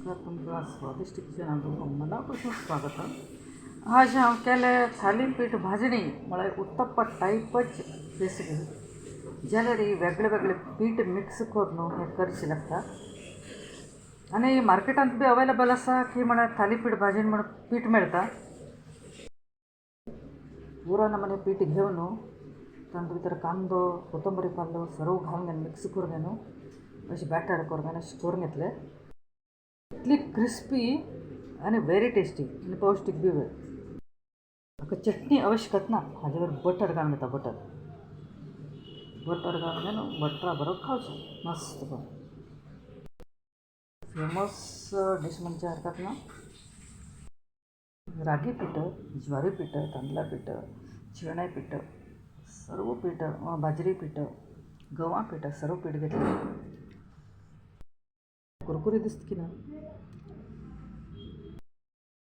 नमस्कार, तुमचं स्वादिष्ट किचन मनापासून स्वागत आहे. आज हांव केलें थालीपीठ भाजणी म्हळ्यार उत्तप्पा टायपच रेसिपी. जाल्यार ही वेगळे वेगळे पीठ मिक्स करून हें करचें लागता. आनी मार्केटांत बी अवेलेबल आसा की म्हळ्यार थालीपीठ भाजणी म्हणून पीठ मेळटा. पुरो नमुने पीठ घेवन तातूंत भितर कांदो, कोथंबरी पालो सर्व घालून मिक्स करून अशें बॅटर करून अशें करून घेतलें. इतली क्रिस्पी आणि व्हेरी टेस्टी आणि पौष्टिक बी वेळ. म्हाका चटणी आवश्यकत ना, हाजेवर बटर घालून घेता. बटर घालून न्हू बटरा बरोबर खावचें मस्त करून. फेमस डीश म्हणजे हरकत ना, रागी पीठ, ज्वारी पीठ, तांदळा पीठ, चणे पीठ, सर्व पीठ, बाजरी पीठ, गव्हा पीठ सर्व पीठ घेतलं. कुरकुरी दिसत की ना.